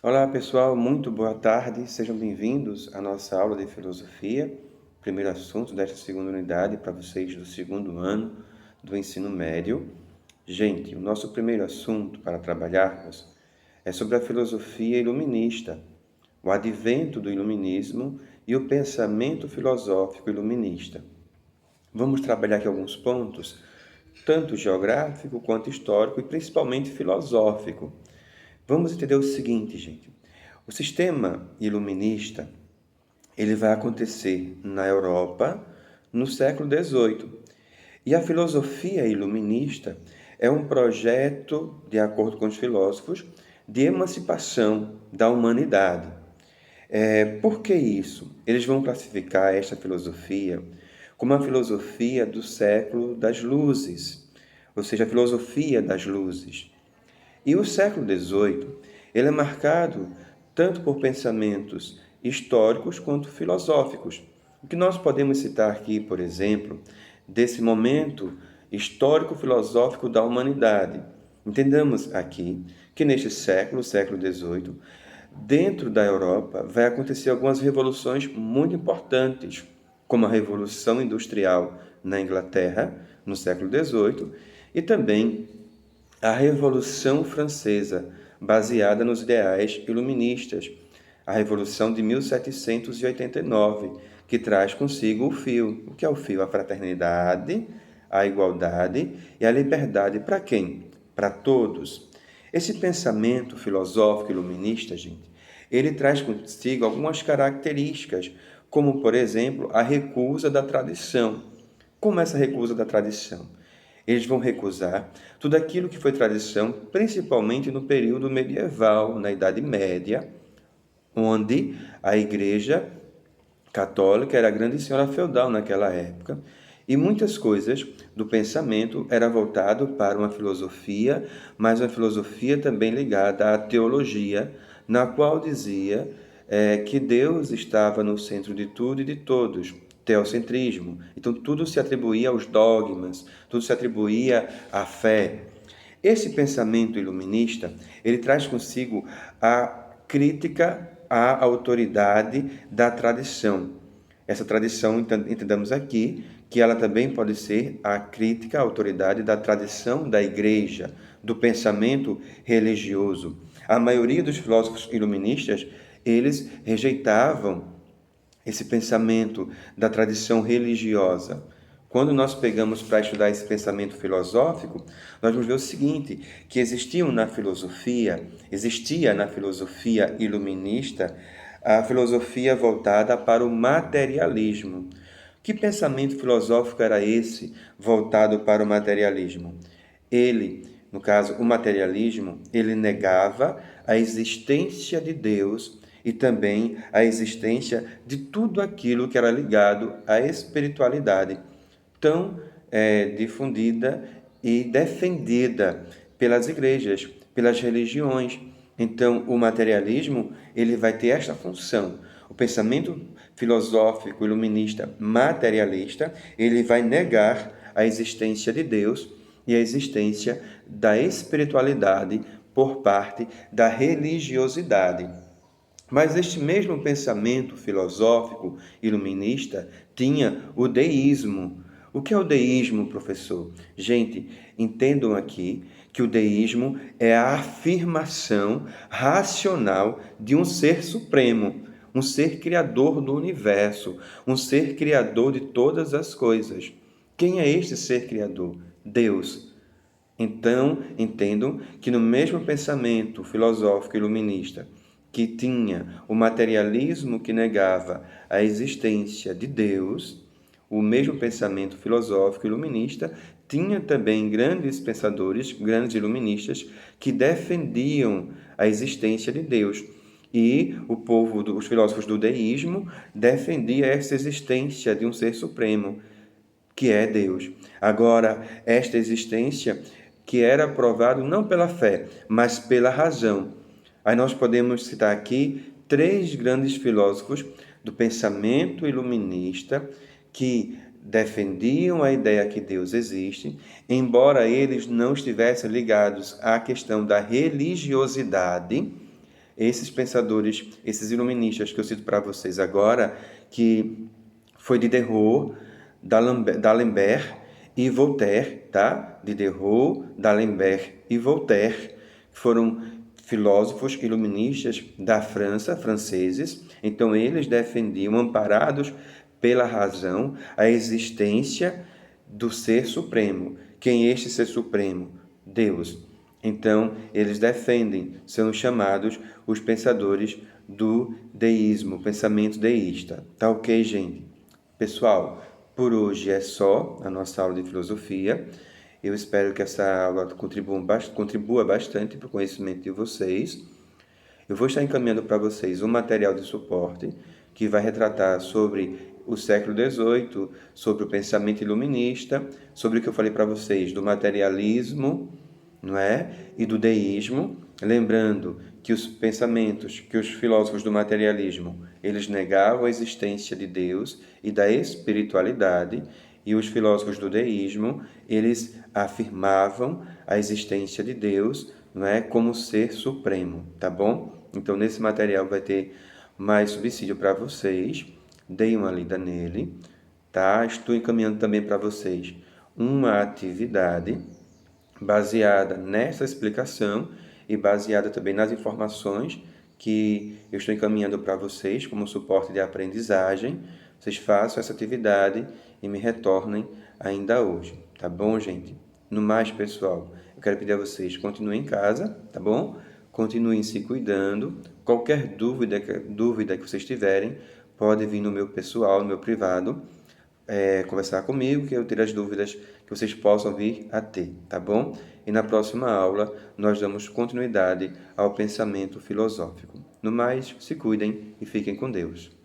Olá pessoal, muito boa tarde, sejam bem-vindos à nossa aula de filosofia, primeiro assunto desta segunda unidade para vocês do segundo ano do ensino médio. Gente, o nosso primeiro assunto para trabalharmos é sobre a filosofia iluminista, o advento do iluminismo e o pensamento filosófico iluminista. Vamos trabalhar aqui alguns pontos, tanto geográfico quanto histórico e principalmente filosófico. Vamos entender o seguinte, gente. O sistema iluminista, ele vai acontecer na Europa no século XVIII. E a filosofia iluminista é um projeto, de acordo com os filósofos, de emancipação da humanidade. Por que isso? Eles vão classificar esta filosofia como a filosofia do século das luzes, ou seja, a filosofia das luzes. E o século XVIII, ele é marcado tanto por pensamentos históricos quanto filosóficos. O que nós podemos citar aqui, por exemplo, desse momento histórico-filosófico da humanidade. Entendamos aqui que neste século, o século XVIII, dentro da Europa vai acontecer algumas revoluções muito importantes, como a Revolução Industrial na Inglaterra, no século XVIII, e também a Revolução Francesa, baseada nos ideais iluministas, a Revolução de 1789, que traz consigo o fio. O que é o fio? A fraternidade, a igualdade e a liberdade para quem? Para todos. Esse pensamento filosófico iluminista, gente, ele traz consigo algumas características, como, por exemplo, a recusa da tradição. Como essa recusa da tradição? Eles vão recusar tudo aquilo que foi tradição, principalmente no período medieval, na Idade Média, onde a Igreja Católica era a grande senhora feudal naquela época, e muitas coisas do pensamento era voltado para uma filosofia, mas uma filosofia também ligada à teologia, na qual dizia que Deus estava no centro de tudo e de todos, teocentrismo. Então tudo se atribuía aos dogmas, tudo se atribuía à fé. Esse pensamento iluminista, ele traz consigo a crítica à autoridade da tradição. Essa tradição, entendamos aqui, que ela também pode ser a crítica à autoridade da tradição da igreja, do pensamento religioso. A maioria dos filósofos iluministas, eles rejeitavam esse pensamento da tradição religiosa. Quando nós pegamos para estudar esse pensamento filosófico, nós vamos ver o seguinte, que existia na filosofia iluminista a filosofia voltada para o materialismo. Que pensamento filosófico era esse voltado para o materialismo? No caso, o materialismo, ele negava a existência de Deus e também a existência de tudo aquilo que era ligado à espiritualidade, tão difundida e defendida pelas igrejas, pelas religiões. Então, o materialismo, ele vai ter esta função. O pensamento filosófico iluminista materialista, ele vai negar a existência de Deus e a existência da espiritualidade por parte da religiosidade. Mas este mesmo pensamento filosófico iluminista tinha o deísmo. O que é o deísmo, professor? Gente, entendam aqui que o deísmo é a afirmação racional de um ser supremo, um ser criador do universo, um ser criador de todas as coisas. Quem é este ser criador? Deus. Então, entendam que no mesmo pensamento filosófico iluminista, que tinha o materialismo que negava a existência de Deus, o mesmo pensamento filosófico iluminista tinha também grandes pensadores, grandes iluministas, que defendiam a existência de Deus. E os filósofos do deísmo defendiam essa existência de um ser supremo, que é Deus. Agora, esta existência que era provado não pela fé, mas pela razão. Aí nós podemos citar aqui três grandes filósofos do pensamento iluminista que defendiam a ideia que Deus existe, embora eles não estivessem ligados à questão da religiosidade, esses pensadores, esses iluministas que eu cito para vocês agora, que foi Diderot, D'Alembert e Voltaire, tá? Diderot, D'Alembert e Voltaire, que foram filósofos iluministas da França, franceses. Então, eles defendiam, amparados pela razão, a existência do Ser Supremo. Quem é este Ser Supremo? Deus. Então, eles defendem, são chamados os pensadores do deísmo, pensamento deísta. Tá ok, gente? Pessoal, por hoje é só a nossa aula de filosofia. Eu espero que essa aula contribua bastante para o conhecimento de vocês. Eu vou estar encaminhando para vocês um material de suporte que vai retratar sobre o século XVIII, sobre o pensamento iluminista, sobre o que eu falei para vocês do materialismo, não é? E do deísmo, lembrando que os pensamentos, que os filósofos do materialismo, eles negavam a existência de Deus e da espiritualidade, e os filósofos do deísmo, eles afirmavam a existência de Deus, não é, como ser supremo, tá bom? Então, nesse material vai ter mais subsídio para vocês, deem uma lida nele, tá? Estou encaminhando também para vocês uma atividade baseada nessa explicação e baseada também nas informações que eu estou encaminhando para vocês como suporte de aprendizagem. Vocês façam essa atividade e me retornem ainda hoje, tá bom, gente? No mais, pessoal, eu quero pedir a vocês, continuem em casa, tá bom? Continuem se cuidando. Qualquer dúvida que vocês tiverem, pode vir no meu pessoal, no meu privado, conversar comigo, que eu ter as dúvidas que vocês possam vir a ter, tá bom? E na próxima aula, nós damos continuidade ao pensamento filosófico. No mais, se cuidem e fiquem com Deus.